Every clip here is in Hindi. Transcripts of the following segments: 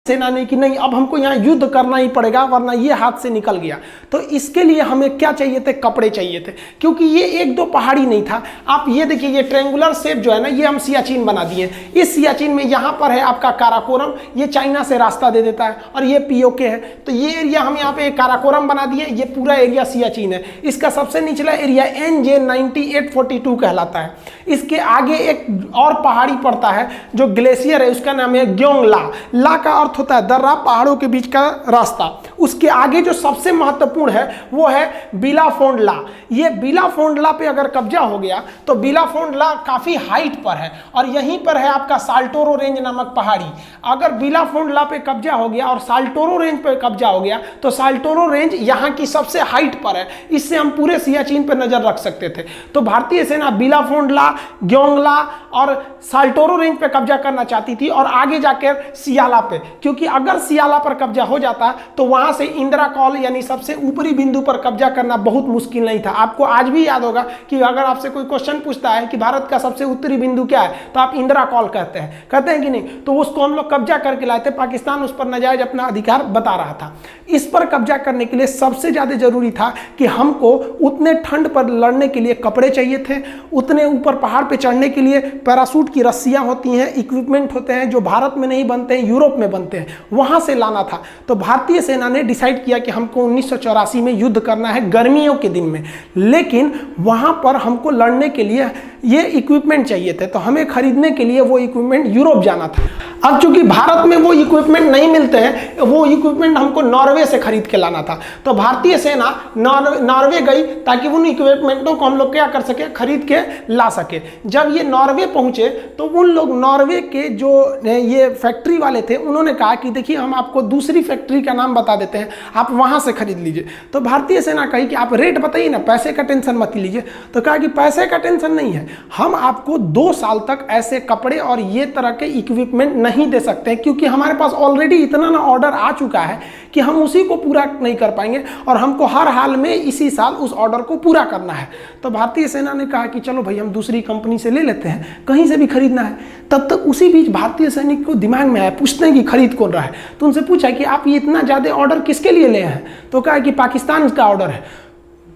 सेना ने कि नहीं अब हमको यहाँ युद्ध करना ही पड़ेगा वरना ये हाथ से निकल गया। तो इसके लिए हमें क्या चाहिए थे, कपड़े चाहिए थे, क्योंकि ये एक दो पहाड़ी नहीं था। आप ये देखिए ये ट्रायंगुलर शेप जो है ना ये हम सियाचिन बना दिए। इस सियाचिन में यहाँ पर है आपका काराकोरम, ये चाइना से रास्ता दे देता है, और ये पीओके है। तो ये एरिया हम यहाँ पे काराकोरम बना दिए, ये पूरा एरिया सियाचिन है। इसका सबसे निचला एरिया NJ 9842 कहलाता है। इसके आगे एक और पहाड़ी पड़ता है जो ग्लेशियर है, उसका नाम है ग्योंगला। ला का अर्थ होता है दर्रा, पहाड़ों के बीच का रास्ता। उसके आगे जो सबसे महत्वपूर्ण है वो है बिलाफोंडला। ये बिलाफोंडला पे अगर कब्जा हो गया तो बिलाफोंडला काफी हाइट पर है, और यहीं पर है आपका साल्टोरो रेंज नामक पहाड़ी। अगर बिलाफोंडला पे कब्जा हो गया और साल्टोरो रेंज पे कब्जा हो गया तो साल्टोरो रेंज यहाँ की सबसे हाइट पर है, इससे हम पूरे सियाचिन पर नजर रख सकते थे। तो भारतीय सेना बिलाफोंडला, ग्योंगला और साल्टोरो रेंज पे कब्जा करना चाहती थी, और आगे जाकर सियाला पे, क्योंकि अगर सियाला पर कब्जा हो जाता तो वहां से इंदिरा कॉल यानी सबसे ऊपरी बिंदु पर कब्जा करना बहुत मुश्किल नहीं था। आपको आज भी याद होगा कि अगर आपसे कोई क्वेश्चन पूछता है कि भारत का सबसे उत्तरी बिंदु क्या है तो आप इंदिरा कॉल कहते हैं कि नहीं। तो उसको हम लोग कब्जा करके लाए थे, पाकिस्तान उस पर नाजायज अपना अधिकार बता रहा था। इस पर कब्जा करने के लिए सबसे ज्यादा जरूरी था कि हमको उतने ठंड पर लड़ने के लिए कपड़े चाहिए थे, उतने ऊपर पहाड़ पर चढ़ने के लिए पैराशूट की रस्सियां होती हैं, इक्विपमेंट होते हैं जो भारत में नहीं बनते हैं, यूरोप में बनते हैं, वहां से लाना था। तो भारतीय सेना ने डिसाइड किया कि हमको 1984 में युद्ध करना है गर्मियों के दिन में, लेकिन वहां पर हमको लड़ने के लिए ये इक्विपमेंट चाहिए थे। तो हमें खरीदने के लिए वो इक्विपमेंट यूरोप जाना था। अब चूंकि भारत में वो इक्विपमेंट नहीं मिलते हैं, वो इक्विपमेंट हमको नॉर्वे से खरीद के लाना था। तो भारतीय सेना नॉर्वे गई ताकि उन इक्विपमेंटों को हम लोग क्या कर सके, खरीद के ला सके। जब ये नॉर्वे पहुंचे तो उन लोग नॉर्वे के जो ये फैक्ट्री वाले थे उन्होंने कहा कि देखिए हम आपको दूसरी फैक्ट्री का नाम बता देते हैं, आप वहां से खरीद लीजिए। तो भारतीय सेना कही कि आप रेट बताइए ना, पैसे का टेंशन मत लीजिए। तो कहा कि पैसे का टेंशन नहीं है, हम आपको 2 साल तक ऐसे कपड़े और ये तरह के इक्विपमेंट नहीं दे सकते हैं, क्योंकि हमारे पास ऑलरेडी इतना ना ऑर्डर आ चुका है कि हम उसी को पूरा नहीं कर पाएंगे, और हमको हर हाल में इसी साल उस ऑर्डर को पूरा करना है। तो भारतीय सेना ने कहा कि चलो भाई हम दूसरी कंपनी से ले लेते हैं, कहीं से भी खरीदना है। तब तक उसी बीच भारतीय सैनिक को दिमाग में आया, पूछते हैं कि खरीद कौन रहा है। तो उनसे पूछा कि आप ये इतना ज्यादा ऑर्डर किसके लिए ले हैं। तो कहा कि पाकिस्तान का ऑर्डर है।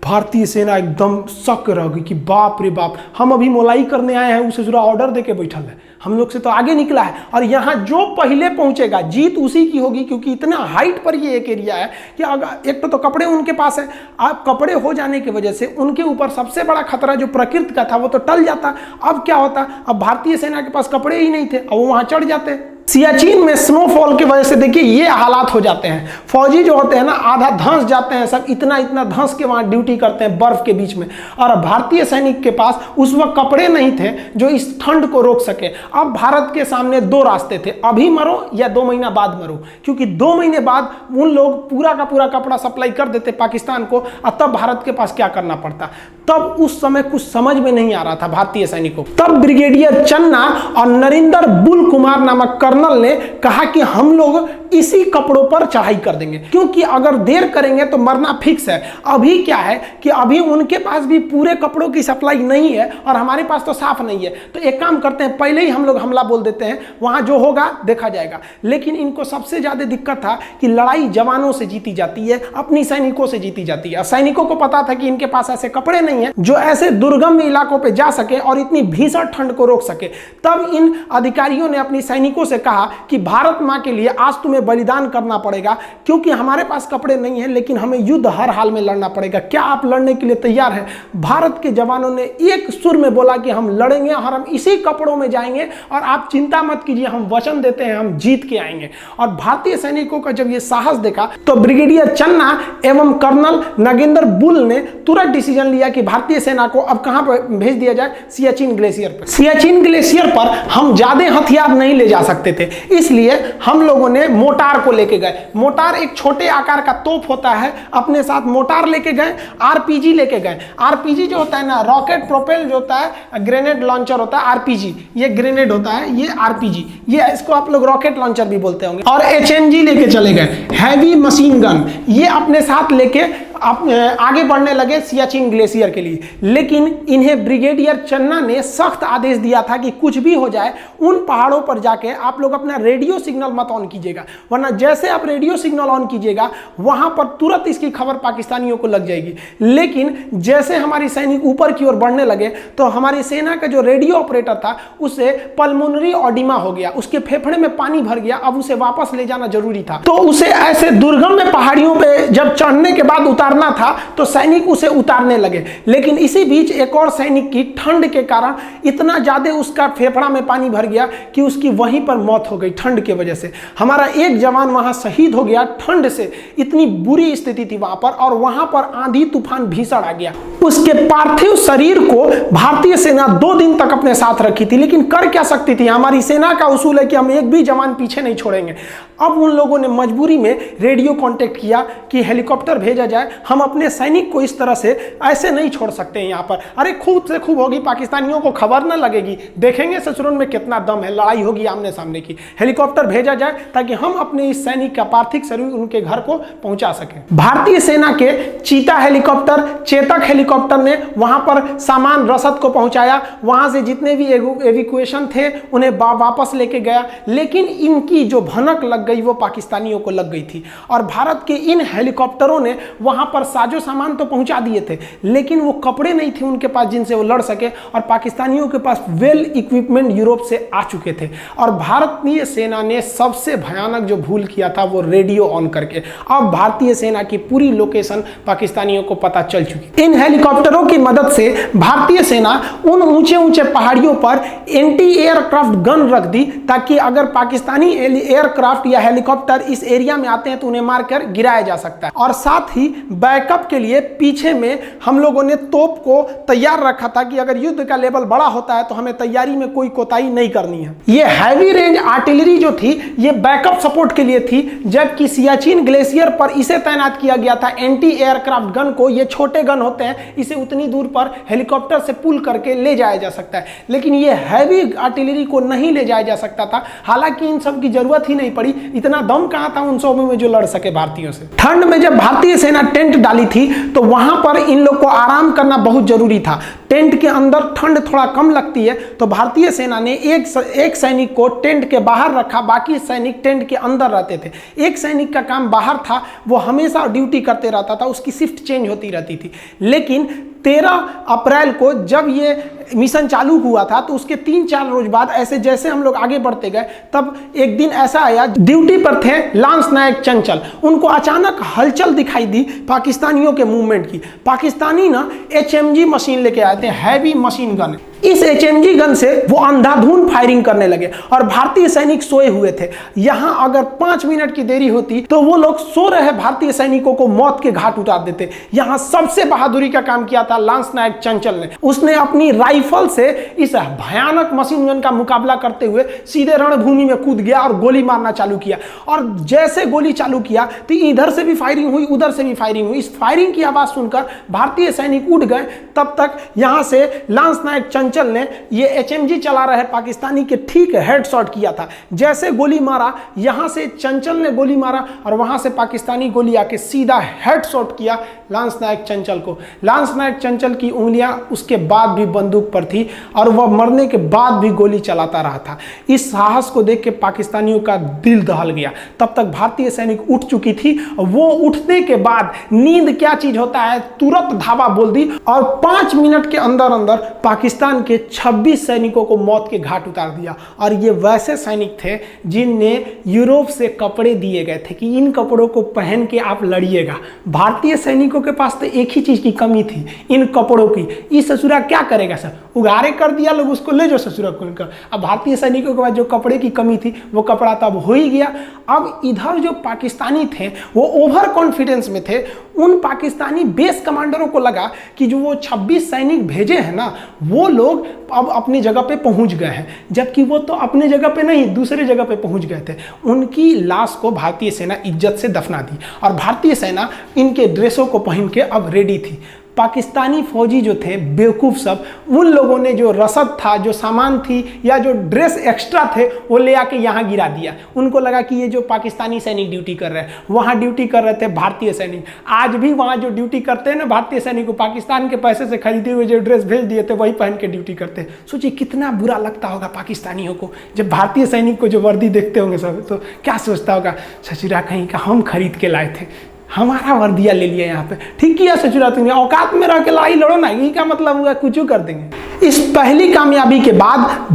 भारतीय सेना एकदम शक रह गई कि बाप रे बाप, हम अभी मोलाई करने आए हैं, उसे पूरा ऑर्डर देके बैठल है, हम लोग से तो आगे निकला है, और यहाँ जो पहले पहुंचेगा जीत उसी की होगी, क्योंकि इतना हाइट पर ये एक एरिया है कि अगर एक तो कपड़े उनके पास है, आप कपड़े हो जाने की वजह से उनके ऊपर सबसे बड़ा खतरा जो प्रकृति का था वो तो टल जाता। अब क्या होता, अब भारतीय सेना के पास कपड़े ही नहीं थे, अब वो वहां चढ़ जाते। सियाचिन में स्नोफॉल की वजह से देखिए ये हालात हो जाते हैं। फौजी जो होते हैं ना आधा धंस जाते हैं, सब इतना इतना धंस के वहां ड्यूटी करते हैं बर्फ के बीच में, और भारतीय सैनिक के पास उस वक्त कपड़े नहीं थे जो इस ठंड को रोक सके। अब भारत के सामने 2 रास्ते थे, अभी मरो या 2 महीना बाद मरो, क्योंकि 2 महीने बाद उन लोग पूरा का पूरा कपड़ा सप्लाई कर देते पाकिस्तान को, और तब भारत के पास क्या करना पड़ता। तब उस समय कुछ समझ में नहीं आ रहा था भारतीय सैनिकों को। तब ब्रिगेडियर चन्ना और नरिंदर बुल कुमार नामक कर्नल ने कहा कि हम लोग इसी कपड़ों पर चढ़ाई कर देंगे, क्योंकि अगर देर करेंगे तो मरना फिक्स है। अभी क्या है कि अभी उनके पास भी पूरे कपड़ों की सप्लाई नहीं है और हमारे पास तो साफ नहीं है। तो एक काम करते हैं, पहले ही हम लोग हमला बोल देते हैं, वहां जो होगा देखा जाएगा। लेकिन इनको सबसे ज्यादा दिक्कत था कि लड़ाई जवानों से जीती जाती है, अपनी सैनिकों से जीती जाती है। सैनिकों को पता था कि इनके पास ऐसे कपड़े नहीं है जो ऐसे दुर्गम इलाकों पे जा सके और इतनी भीषण ठंड को रोक सके। तब इन अधिकारियों ने अपनी सैनिकों से कहा कि भारत मां के लिए आज तुम्हें बलिदान करना पड़ेगा, क्योंकि हमारे पास कपड़े नहीं है लेकिन हमें युद्ध हर हाल में लड़ना पड़ेगा। क्या आप लड़ने के लिए तैयार हैं? भारत के जवानों ने एक सुर में बोला कि हम लड़ेंगे और हम इसी कपड़ों में जाएंगे, और आप चिंता मत कीजिए, हम वचन देते हैं हम जीत के आएंगे। और भारतीय सैनिकों का जब ये साहस देखा तो ब्रिगेडियर चन्ना एवं कर्नल नगेंद्र बुल ने तुरंत डिसीजन लिया कि भारतीय सेना को अब कहां पर भेज दिया जाए, सियाचिन ग्लेशियर पर। सियाचिन ग्लेशियर पर हम ज्यादा हथियार नहीं ले जा सकते थे, इसलिए हम लोगों ने मोटार को लेके गए। मोटार एक छोटे आकार का तोप होता है, अपने साथ मोटार लेके गए, आरपीजी लेके गए। आरपीजी जो होता है ना, रॉकेट प्रोपेल जो होता है, ग्रेनेड लॉन्चर होता है आरपीजी, ये ग्रेनेड होता है, ये आरपीजी, ये इसको आप लोग रॉकेट लॉन्चर भी बोलते होंगे। और एचएनजी लेके चले गए, हैवी मशीन गन, ये अपने साथ लेके आगे बढ़ने लगे सियाचिन ग्लेशियर के लिए। लेकिन इन्हें ब्रिगेडियर चन्ना ने सख्त आदेश दिया था कि कुछ भी हो जाए उन पहाड़ों पर जाके आप लोग अपना रेडियो सिग्नल मत ऑन कीजिएगा, वरना जैसे आप रेडियो सिग्नल ऑन कीजिएगा वहां पर तुरंत इसकी खबर पाकिस्तानियों को लग जाएगी। लेकिन जैसे हमारी सैनिक ऊपर की ओर बढ़ने लगे तो हमारी सेना का जो रेडियो ऑपरेटर था उसे पल्मोनरी ऑडिमा हो गया, उसके फेफड़े में पानी भर गया, अब उसे वापस ले जाना जरूरी था। तो उसे ऐसे दुर्गम में पहाड़ियों पे जब चढ़ने के बाद उतारना था तो सैनिक उसे उतारने लगे। लेकिन इसी बीच एक और सैनिक की ठंड के कारण इतना ज्यादा उसका फेफड़ा में पानी भर गया कि उसकी वहीं पर मौत हो गई ठंड की वजह से। हमारा एक जवान वहां शहीद हो गया ठंड से, इतनी बुरी स्थिति थी वहां पर, और वहां पर आंधी तूफान भीषण आ गया। उसके पार्थिव शरीर को भारतीय सेना 2 दिन तक अपने साथ रखी थी, लेकिन कर क्या सकती थी? हमारी सेना का उसूल है कि हम एक भी जवान पीछे नहीं छोड़ेंगे। अब उन लोगों ने मजबूरी में रेडियो कांटेक्ट किया कि हेलीकॉप्टर भेजा जाए, हम अपने सैनिक को इस तरह से ऐसे नहीं छोड़ सकते हैं यहाँ पर। अरे खूब से खूब होगी, पाकिस्तानियों को खबर न लगेगी, देखेंगे ससुरन में कितना दम है, लड़ाई होगी आमने सामने की। हेलीकॉप्टर भेजा जाए ताकि हम अपने इस सैनिक का पार्थिव शरीर उनके घर को पहुंचा सकें। भारतीय सेना के चीता हेलीकॉप्टर, चेतक हेलीकॉप्टर ने वहां पर सामान रसद को पहुंचाया, वहां से जितने भी एविक्यूएशन थे उन्हें वापस लेके गया। लेकिन इनकी जो भनक लग गई वो पाकिस्तानियों को लग गई थी, और भारत के इन हेलीकॉप्टरों ने वहां पर साजो सामान तो पहुंचा दिए थे, लेकिन वो कपड़े नहीं थे उनके पास जिनसे वो लड़ सके, और पाकिस्तानियों के पास वेल इक्विपमेंट यूरोप से आ चुके थे। और भारतीय सेना ने सबसे भयानक जो भूल किया था वो रेडियो ऑन करके। अब भारतीय सेना की पूरी लोकेशन पाकिस्तानियों को पता चल चुकी। इन हेलीकॉप्टरों की मदद से भारतीय सेना उन ऊंचे ऊंचे पहाड़ियों पर एंटी एयरक्राफ्ट गन रख दी, ताकि अगर पाकिस्तानी एयरक्राफ्ट या हेलीकॉप्टर इस एरिया में आते हैं तो उन्हें मारकर गिराया जा सकता है। और साथ ही बैकअप के लिए पीछे में हम लोगों ने तोप को तैयार रखा था कि अगर युद्ध का लेवल बड़ा होता है तो हमें तैयारी में कोई कोताही नहीं करनी है। ये हैवी रेंज आर्टिलरी जो थी ये बैकअप सपोर्ट के लिए थी, जबकि सियाचिन ग्लेशियर पर इसे तैनात किया गया था एंटी एयरक्राफ्ट गन को। ये छोटे गन होते हैं, इसे उतनी दूर पर हेलीकॉप्टर से पुल करके ले जाया जा सकता है, लेकिन ये हैवी आर्टिलरी को नहीं ले जाया जा सकता था। हालांकि इन सब की जरूरत ही नहीं पड़ी, इतना दम कहां था उन सब में जो लड़ सके भारतीयों से। ठंड में जब भारतीय सेना टेंट डाली थी तो वहां पर इन लोग को आराम करना बहुत जरूरी था। टेंट के अंदर ठंड थोड़ा कम लगती है, तो भारतीय सेना ने एक सैनिक को टेंट के बाहर रखा, बाकी सैनिक टेंट के अंदर रहते थे। एक सैनिक का काम बाहर था, वो हमेशा ड्यूटी करते रहता था, उसकी शिफ्ट चेंज होती रहती थी। लेकिन 13 अप्रैल को जब ये मिशन चालू हुआ था तो उसके 3-4 रोज बाद ऐसे जैसे हम लोग आगे बढ़ते गए, तब एक दिन ऐसा आया, ड्यूटी पर थे लांस नायक चंचल, उनको अचानक हलचल दिखाई दी पाकिस्तानियों के मूवमेंट की। पाकिस्तानी ना HMG मशीन लेके आए थे, हैवी मशीन गन। इस HMG गन से वो अंधाधुंध फायरिंग करने लगे और भारतीय सैनिक सोए हुए थे। यहां अगर 5 मिनट की देरी होती तो वो लोग सो रहे भारतीय सैनिकों को मौत के घाट उतार देते। यहां सबसे बहादुरी का काम किया था लांस नायक चंचल ने। उसने अपनी राइफल से इस भयानक मशीन गन का मुकाबला करते हुए सीधे रणभूमि में कूद गया और गोली मारना चालू किया। और जैसे गोली चालू किया तो इधर से भी फायरिंग हुई, उधर से भी फायरिंग हुई। इस फायरिंग की आवाज सुनकर भारतीय सैनिक उठ गए। तब तक यहां से लांस नायक चंचल ने ये HMG चला रहे पाकिस्तानी के ठीक हेडशॉट किया था। जैसे गोली मारा, यहां से चंचल ने गोली मारा और वहां से पाकिस्तानी गोली आके सीधा हेडशॉट किया लांस नायक चंचल को। लांस नायक चंचल की उंगलियां उसके बाद भी बंदूक पर थी और वह मरने के बाद भी गोली चलाता रहा था। इस साहस को देख के पाकिस्तानियों का दिल दहल गया। तब तक भारतीय सैनिक उठ चुकी थी। वो उठने के बाद नींद क्या चीज होता है, तुरंत धावा बोल दी और 5 मिनट के अंदर अंदर पाकिस्तान के 26 सैनिकों को मौत के घाट उतार दिया। और ये वैसे सैनिक थे जिन्हें यूरोप से कपड़े दिए गए थे कि इन कपड़ों को पहन के आप लड़िएगा। भारतीय सैनिकों के पास तो एक ही चीज की कमी थी, इन कपड़ों की। इस ससुरा क्या करेगा सर, उघारे कर दिया, लोग उसको ले जाओ ससुरा खोलकर। अब भारतीय सैनिकों के पास जो कपड़े की कमी थी वो कपड़ा तब हो ही गया। अब इधर जो पाकिस्तानी थे वो ओवर कॉन्फिडेंस में थे। उन पाकिस्तानी बेस कमांडरों को लगा कि जो वो 26 सैनिक भेजे हैं ना, वो लोग अब अपनी जगह पे पहुंच गए हैं, जबकि वो तो अपने जगह पे नहीं दूसरे जगह पे पहुंच गए थे। उनकी लाश को भारतीय सेना इज्जत से दफना दी और भारतीय सेना इनके ड्रेसों को पहन के अब रेडी थी। पाकिस्तानी फौजी जो थे बेवकूफ़ सब, उन लोगों ने जो रसद था, जो सामान थी या जो ड्रेस एक्स्ट्रा थे वो ले आके यहाँ गिरा दिया। उनको लगा कि ये जो पाकिस्तानी सैनिक ड्यूटी कर रहे हैं, वहाँ ड्यूटी कर रहे थे भारतीय सैनिक। आज भी वहाँ जो ड्यूटी करते हैं ना भारतीय सैनिक, को पाकिस्तान के पैसे से खरीदे हुए जो ड्रेस भेज दिए थे वही पहन के ड्यूटी करते हैं। सोचिए कितना बुरा लगता होगा पाकिस्तानियों को जब भारतीय सैनिक को जो वर्दी देखते होंगे सब, तो क्या सोचता होगा, ससुरा कहीं का हम खरीद के लाए थे, हमारा वर्दिया ले लिया यहाँ पे। ठीक किया ससुरा, तुमने औकात में रह के लड़ाई लड़ो ना, ये क्या मतलब हुआ, कुछ कर देंगे। इस पहली कामयाबी के बाद भारत